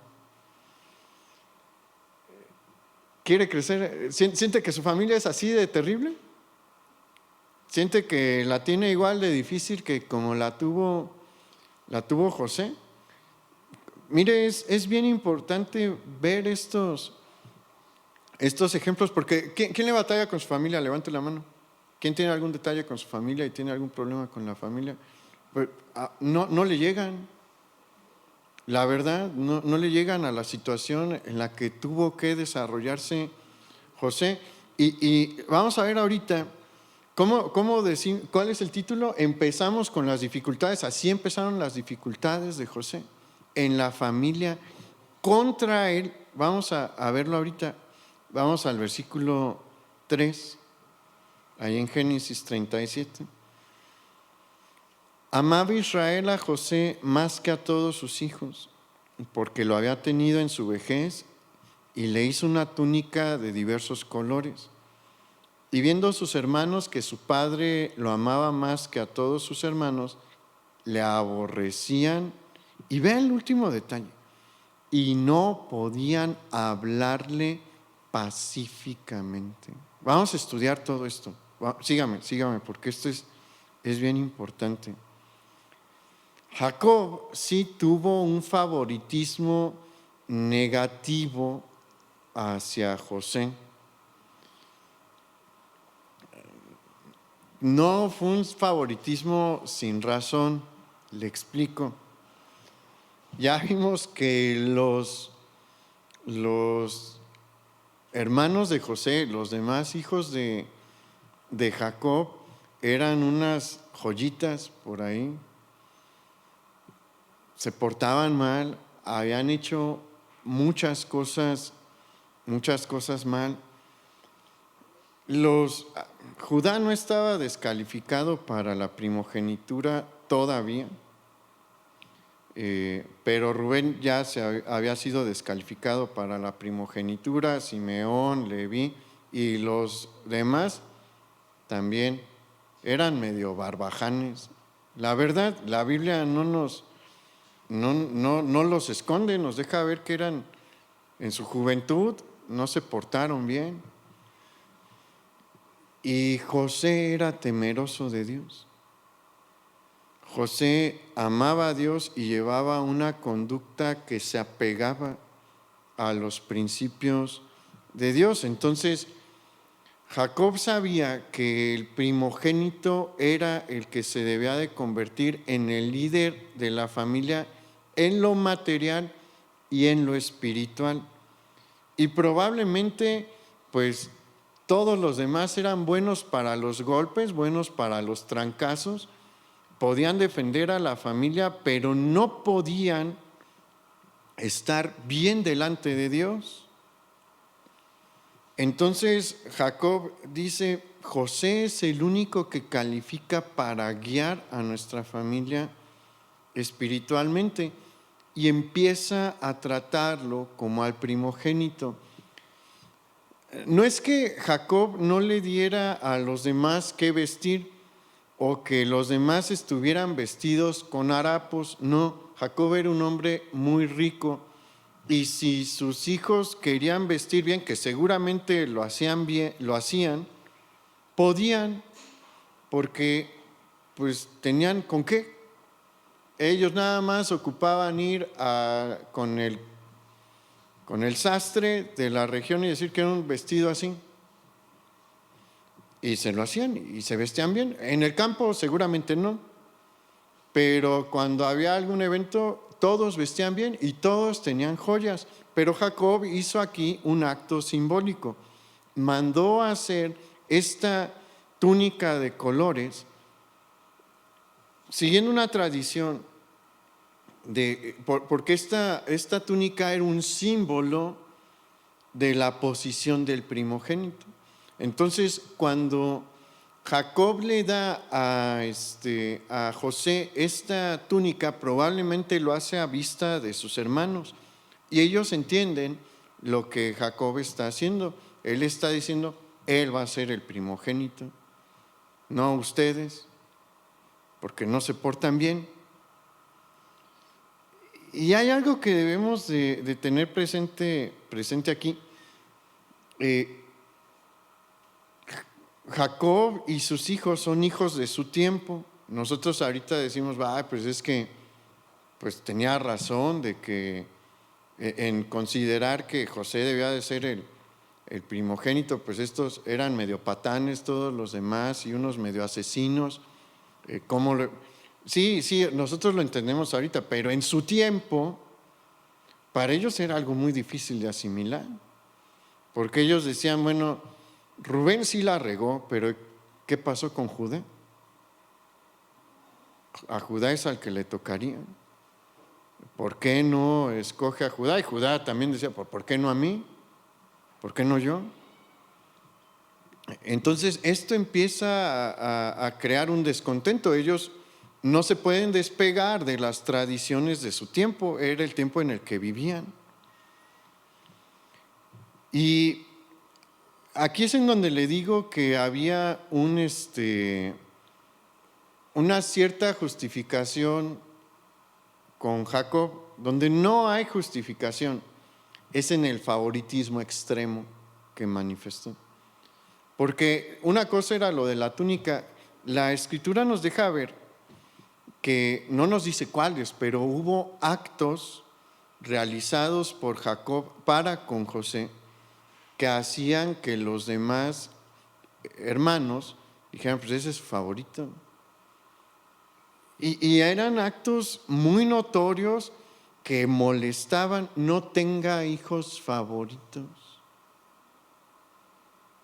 ¿Quiere crecer? ¿Siente que su familia es así de terrible? ¿Siente que la tiene igual de difícil que como la tuvo José? Mire, es bien importante ver estos ejemplos, porque ¿quién le batalla con su familia? Levante la mano. ¿Quién tiene algún detalle con su familia y tiene algún problema con la familia? Pues, no le llegan. La verdad, no le llegan a la situación en la que tuvo que desarrollarse José. Y vamos a ver ahorita cómo decir, cuál es el título. Empezamos con las dificultades. Así empezaron las dificultades de José en la familia contra él. Vamos a verlo ahorita. Vamos al versículo 3, ahí en Génesis 37. Amaba Israel a José más que a todos sus hijos, porque lo había tenido en su vejez, y le hizo una túnica de diversos colores. Y viendo sus hermanos que su padre lo amaba más que a todos sus hermanos, le aborrecían. Y vean el último detalle: y no podían hablarle pacíficamente. Vamos a estudiar todo esto. Sígame, porque esto es bien importante. Jacob sí tuvo un favoritismo negativo hacia José. No fue un favoritismo sin razón, le explico. Ya vimos que los hermanos de José, los demás hijos de Jacob, eran unas joyitas por ahí. Se portaban mal, habían hecho muchas cosas mal. Judá no estaba descalificado para la primogenitura todavía, pero Rubén ya había sido descalificado para la primogenitura, Simeón, Leví y los demás también eran medio barbajanes. La verdad, la Biblia no los esconde, nos deja ver que eran en su juventud, no se portaron bien. Y José era temeroso de Dios. José amaba a Dios y llevaba una conducta que se apegaba a los principios de Dios. Entonces, Jacob sabía que el primogénito era el que se debía de convertir en el líder de la familia en lo material y en lo espiritual. Y probablemente, pues, todos los demás eran buenos para los golpes, buenos para los trancazos, podían defender a la familia, pero no podían estar bien delante de Dios. Entonces Jacob dice: José es el único que califica para guiar a nuestra familia espiritualmente, y empieza a tratarlo como al primogénito. No es que Jacob no le diera a los demás qué vestir o que los demás estuvieran vestidos con harapos. No, Jacob era un hombre muy rico, y si sus hijos querían vestir bien, que seguramente lo hacían, podían, porque pues tenían con qué. Ellos nada más ocupaban ir con el sastre de la región y decir que era un vestido así, y se lo hacían y se vestían bien. En el campo seguramente no, pero cuando había algún evento todos vestían bien y todos tenían joyas. Pero Jacob hizo aquí un acto simbólico. Mandó a hacer esta túnica de colores, siguiendo una tradición porque esta túnica era un símbolo de la posición del primogénito. Entonces, cuando Jacob le da a José esta túnica, probablemente lo hace a vista de sus hermanos, y ellos entienden lo que Jacob está haciendo. Él está diciendo: él va a ser el primogénito, no ustedes, porque no se portan bien. Y hay algo que debemos de tener presente aquí. Jacob y sus hijos son hijos de su tiempo. Nosotros ahorita decimos: pues es que pues tenía razón de que en considerar que José debía de ser el primogénito, pues estos eran medio patanes todos los demás y unos medio asesinos. Sí, nosotros lo entendemos ahorita, pero en su tiempo, para ellos era algo muy difícil de asimilar, porque ellos decían, bueno, Rubén sí la regó, pero ¿qué pasó con Judá? A Judá es al que le tocaría. ¿Por qué no escoge a Judá? Y Judá también decía, ¿por qué no a mí? ¿Por qué no yo? Entonces esto empieza a crear un descontento. Ellos no se pueden despegar de las tradiciones de su tiempo, era el tiempo en el que vivían. Y aquí es en donde le digo que había una cierta justificación con Jacob, donde no hay justificación, es en el favoritismo extremo que manifestó. Porque una cosa era lo de la túnica, la Escritura nos deja ver que no nos dice cuáles, pero hubo actos realizados por Jacob para con José que hacían que los demás hermanos dijeran, pues ese es su favorito. Y eran actos muy notorios que molestaban, no tenga hijos favoritos.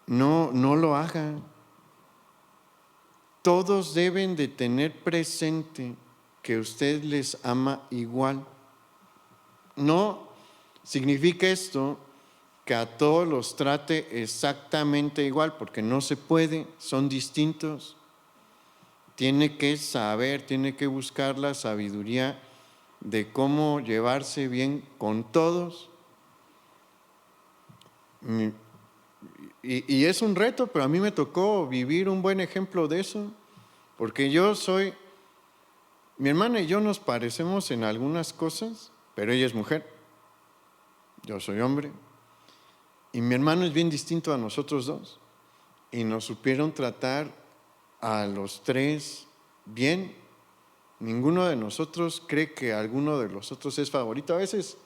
No lo haga. Todos deben de tener presente que usted les ama igual. No significa esto que a todos los trate exactamente igual, porque no se puede, son distintos. Tiene que saber, tiene que buscar la sabiduría de cómo llevarse bien con todos. Y es un reto, pero a mí me tocó vivir un buen ejemplo de eso, porque mi hermana y yo nos parecemos en algunas cosas, pero ella es mujer, yo soy hombre, y mi hermano es bien distinto a nosotros dos, y nos supieron tratar a los tres bien. Ninguno de nosotros cree que alguno de los otros es favorito. A veces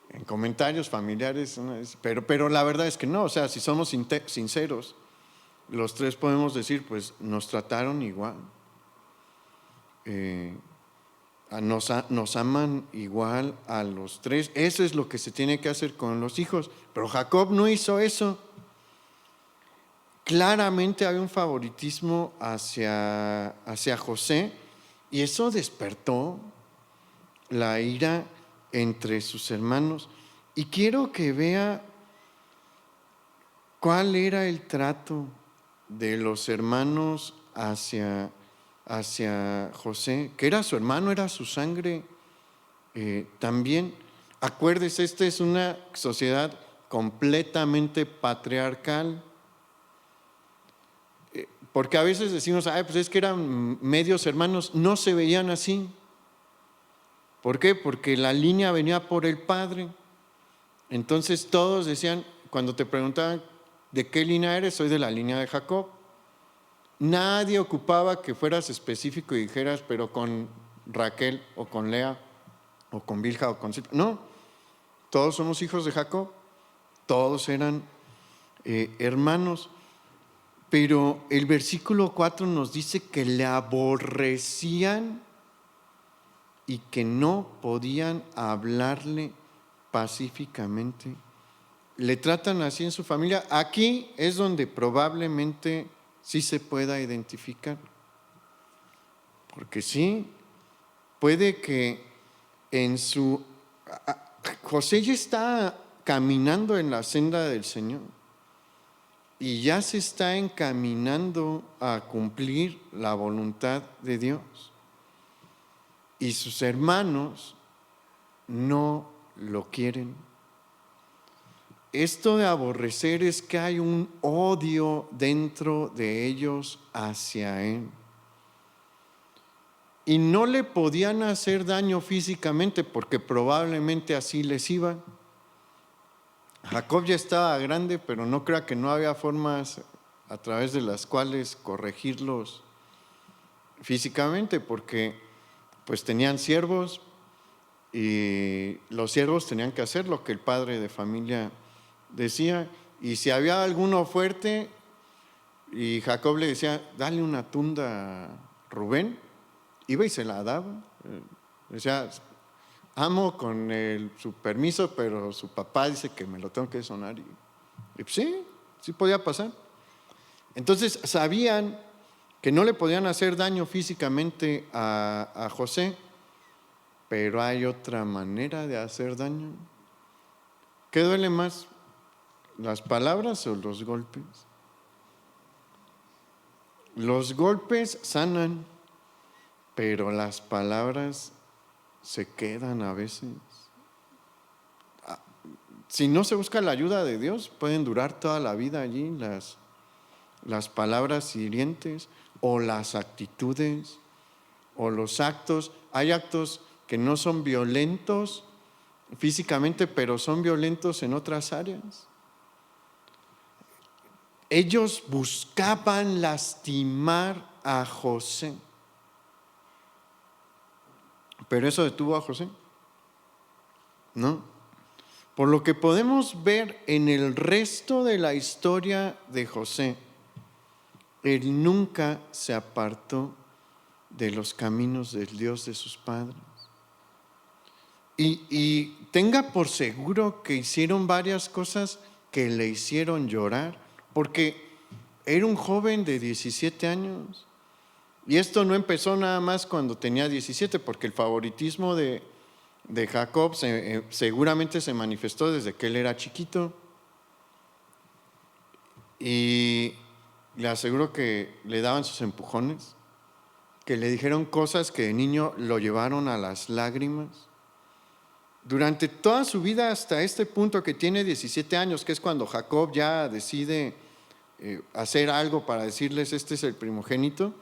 en comentarios familiares, pero la verdad es que no. O sea, si somos sinceros, los tres podemos decir, pues nos trataron igual. Nos aman igual a los tres. Eso es lo que se tiene que hacer con los hijos. Pero Jacob no hizo eso. Claramente había un favoritismo hacia José, y eso despertó la ira entre sus hermanos. Y quiero que vea cuál era el trato de los hermanos hacia José, que era su hermano, era su sangre también. Acuérdese, esta es una sociedad completamente patriarcal. Porque a veces decimos, pues es que eran medios hermanos, no se veían así. ¿Por qué? Porque la línea venía por el padre. Entonces todos decían, cuando te preguntaban de qué línea eres, soy de la línea de Jacob. Nadie ocupaba que fueras específico y dijeras, pero con Raquel o con Lea o con Bilha o con Silpa. No, todos somos hijos de Jacob, todos eran hermanos. Pero el versículo 4 nos dice que le aborrecían y que no podían hablarle pacíficamente. Le tratan así en su familia. Aquí es donde probablemente sí se pueda identificar. Porque sí, puede que José ya está caminando en la senda del Señor y ya se está encaminando a cumplir la voluntad de Dios. Y sus hermanos no lo quieren. Esto de aborrecer es que hay un odio dentro de ellos hacia él. Y no le podían hacer daño físicamente porque probablemente así les iba. Jacob ya estaba grande, pero no crea que no había formas a través de las cuales corregirlos físicamente, porque pues tenían siervos y los siervos tenían que hacer lo que el padre de familia decía, y si había alguno fuerte y Jacob le decía, dale una tunda a Rubén, iba y se la daba. Decía, amo con su permiso, pero su papá dice que me lo tengo que sonar. Y pues sí podía pasar. Entonces sabían que no le podían hacer daño físicamente a José, pero hay otra manera de hacer daño. ¿Qué duele más, las palabras o los golpes? Los golpes sanan, pero las palabras se quedan a veces. Si no se busca la ayuda de Dios, pueden durar toda la vida allí las palabras hirientes o las actitudes o los actos. Hay actos que no son violentos físicamente, pero son violentos en otras áreas. Ellos buscaban lastimar a José. ¿Pero eso detuvo a José? No. Por lo que podemos ver en el resto de la historia de José, él nunca se apartó de los caminos del Dios de sus padres. Y tenga por seguro que hicieron varias cosas que le hicieron llorar, porque era un joven de 17 años. Y esto no empezó nada más cuando tenía 17, porque el favoritismo de Jacob seguramente se manifestó desde que él era chiquito. Y le aseguro que le daban sus empujones, que le dijeron cosas que de niño lo llevaron a las lágrimas. Durante toda su vida hasta este punto que tiene 17 años, que es cuando Jacob ya decide hacer algo para decirles, este es el primogénito,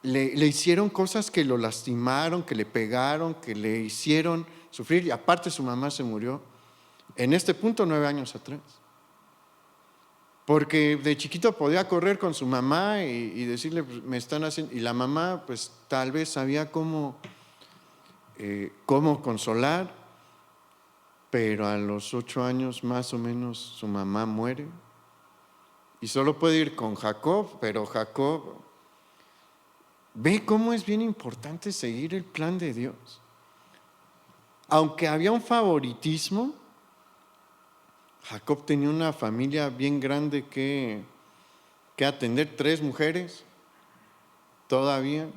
le hicieron cosas que lo lastimaron, que le pegaron, que le hicieron sufrir, y aparte su mamá se murió en este punto 9 años atrás. Porque de chiquito podía correr con su mamá y decirle, pues, me están haciendo, y la mamá pues tal vez sabía cómo consolar, pero a los 8 años más o menos su mamá muere y solo puede ir con Jacob, pero Jacob ve cómo es bien importante seguir el plan de Dios. Aunque había un favoritismo, Jacob tenía una familia bien grande que atender, 3 mujeres todavía.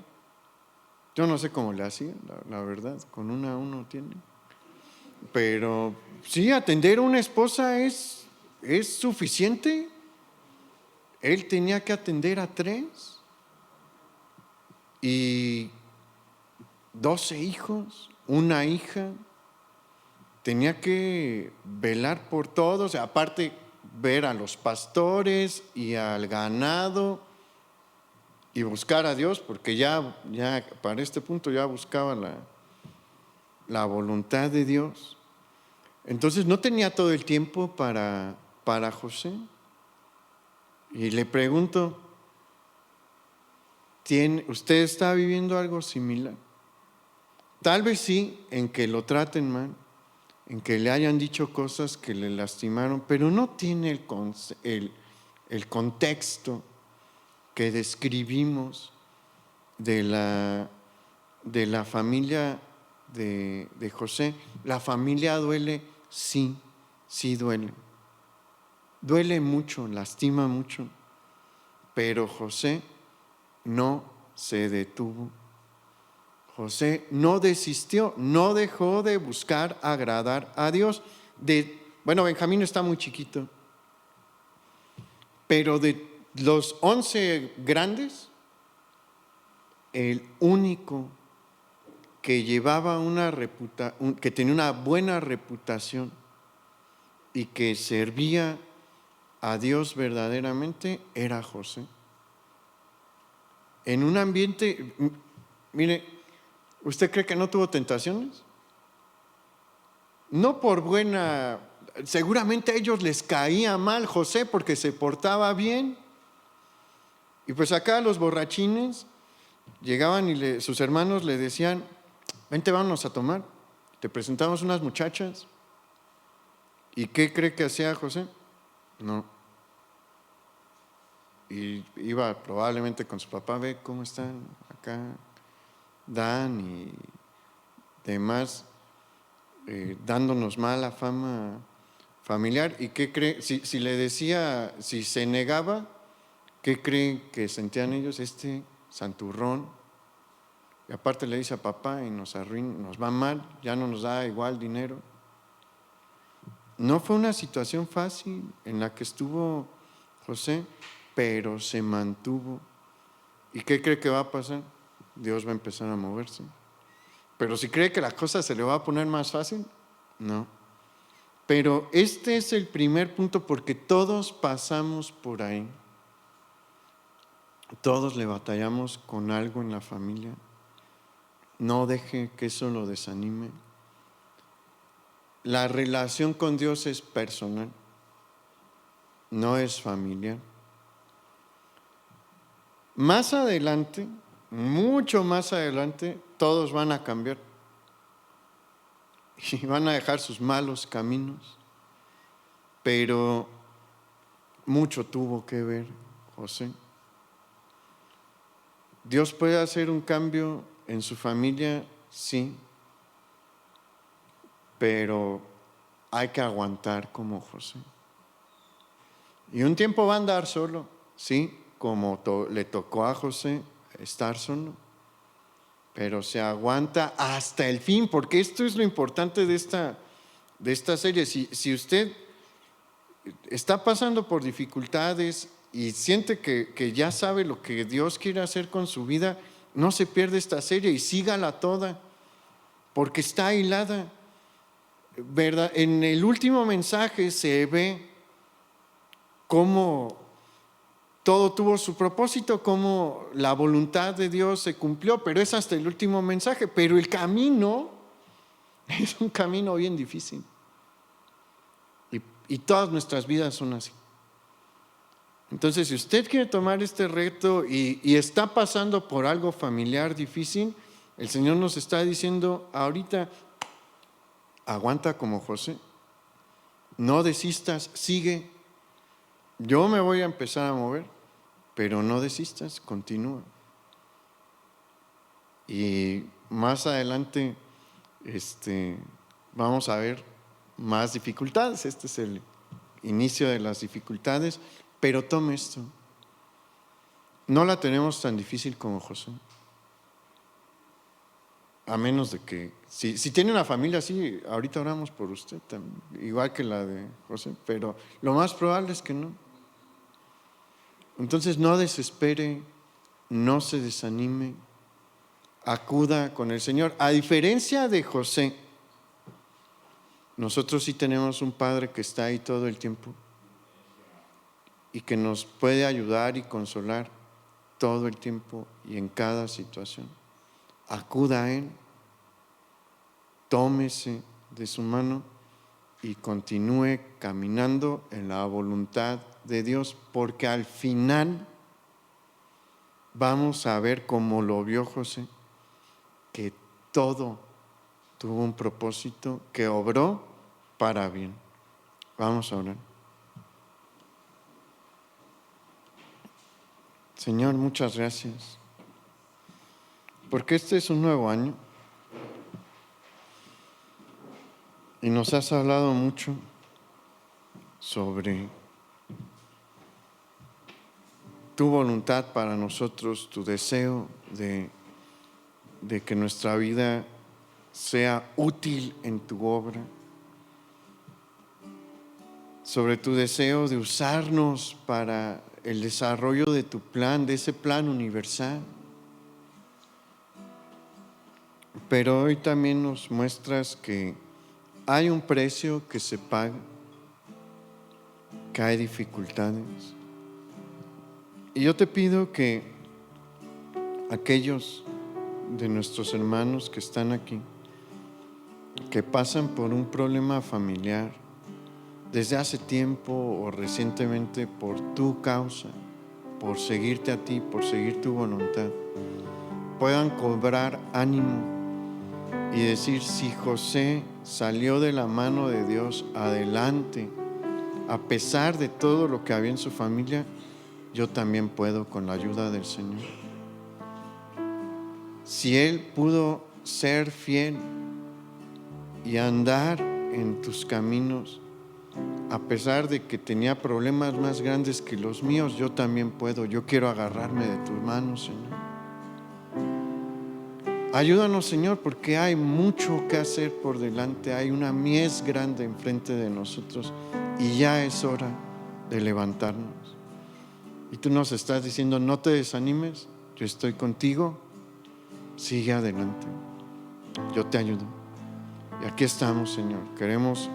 Yo no sé cómo le hacía, la verdad, con uno tiene. Pero sí, atender a una esposa es suficiente. Él tenía que atender a 3 y 12 hijos, una hija. Tenía que velar por todos, aparte ver a los pastores y al ganado y buscar a Dios, porque ya para este punto ya buscaba la voluntad de Dios. Entonces no tenía todo el tiempo para José. Y le pregunto, ¿usted está viviendo algo similar? Tal vez sí, en que lo traten mal, en que le hayan dicho cosas que le lastimaron, pero no tiene el contexto que describimos de la familia de José. La familia duele, sí duele. Duele mucho, lastima mucho, pero José no se detuvo. José no desistió, no dejó de buscar agradar a Dios. Benjamín está muy chiquito, pero de los 11 grandes, el único que llevaba que tenía una buena reputación y que servía a Dios verdaderamente era José. En un ambiente, mire, ¿usted cree que no tuvo tentaciones? No por buena, seguramente a ellos les caía mal José porque se portaba bien. Y pues acá los borrachines llegaban y sus hermanos le decían, vente, vámonos a tomar, te presentamos unas muchachas. ¿Y qué cree que hacía José? No. Y iba probablemente con su papá, ve cómo están acá, Dan y demás, dándonos mala fama familiar. ¿Y qué cree? Si le decía, si se negaba, ¿qué creen que sentían ellos? Este santurrón. Y aparte le dice a papá y nos arruina, nos va mal, ya no nos da igual dinero. No fue una situación fácil en la que estuvo José, pero se mantuvo. ¿Y qué cree que va a pasar? Dios va a empezar a moverse. Pero si cree que la cosa se le va a poner más fácil, no. Pero este es el primer punto porque todos pasamos por ahí. Todos le batallamos con algo en la familia. No deje que eso lo desanime. La relación con Dios es personal, no es familiar. Más adelante, mucho más adelante, todos van a cambiar y van a dejar sus malos caminos, pero mucho tuvo que ver José. ¿Dios puede hacer un cambio en su familia? Sí, pero hay que aguantar como José. Y un tiempo va a andar solo, sí, como le tocó a José estar solo, pero se aguanta hasta el fin, porque esto es lo importante de esta serie. Si usted está pasando por dificultades y siente que ya sabe lo que Dios quiere hacer con su vida, no se pierda esta serie y sígala toda, porque está hilada, ¿verdad? En el último mensaje se ve cómo todo tuvo su propósito, cómo la voluntad de Dios se cumplió, pero es hasta el último mensaje. Pero el camino es un camino bien difícil. Y todas nuestras vidas son así. Entonces, si usted quiere tomar este reto y está pasando por algo familiar difícil, el Señor nos está diciendo ahorita, aguanta como José, no desistas, sigue. Yo me voy a empezar a mover, pero no desistas, continúa. Y más adelante vamos a ver más dificultades. Este es el inicio de las dificultades, pero tome esto. No la tenemos tan difícil como José. A menos de que, si tiene una familia así, ahorita oramos por usted, igual que la de José, pero lo más probable es que no. Entonces no desespere, no se desanime, acuda con el Señor. A diferencia de José, nosotros sí tenemos un Padre que está ahí todo el tiempo y que nos puede ayudar y consolar todo el tiempo y en cada situación. Acuda a Él, tómese de su mano y continúe caminando en la voluntad de Dios, porque al final vamos a ver, como lo vio José, que todo tuvo un propósito que obró para bien. Vamos a orar. Señor, muchas gracias, porque este es un nuevo año y nos has hablado mucho sobre tu voluntad para nosotros, tu deseo de que nuestra vida sea útil en tu obra, sobre tu deseo de usarnos para el desarrollo de tu plan, de ese plan universal. Pero hoy también nos muestras que hay un precio que se paga, que hay dificultades. Y yo te pido que aquellos de nuestros hermanos que están aquí, que pasan por un problema familiar desde hace tiempo o recientemente por tu causa, por seguirte a ti, por seguir tu voluntad, puedan cobrar ánimo y decir: si José salió de la mano de Dios adelante a pesar de todo lo que había en su familia, yo también puedo con la ayuda del Señor. Si Él pudo ser fiel y andar en tus caminos, a pesar de que tenía problemas más grandes que los míos, yo también puedo. Yo quiero agarrarme de tus manos, Señor. Ayúdanos, Señor, porque hay mucho que hacer por delante. Hay una mies grande enfrente de nosotros y ya es hora de levantarnos. Y tú nos estás diciendo, no te desanimes, yo estoy contigo, sigue adelante, yo te ayudo. Y aquí estamos, Señor, queremos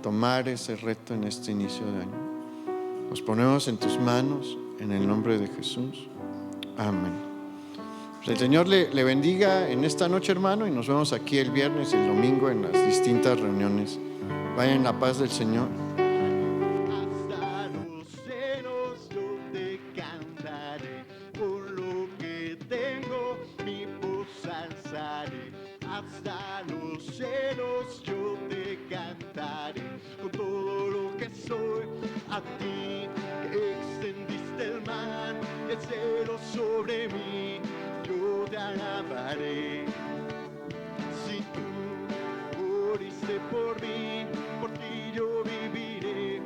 tomar ese reto en este inicio de año. Nos ponemos en tus manos, en el nombre de Jesús. Amén. El Señor le bendiga en esta noche, hermano, y nos vemos aquí el viernes y el domingo en las distintas reuniones. Vayan en la paz del Señor. Hasta los celos yo te cantaré, por lo que tengo mi voz alzaré. Hasta los celos yo te cantaré, con todo lo que soy, a ti que extendiste el mar, el cielo sobre mí, yo te alabaré. Si tú moriste por mí, por ti yo viviré,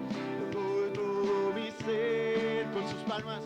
todo mi ser con sus palmas.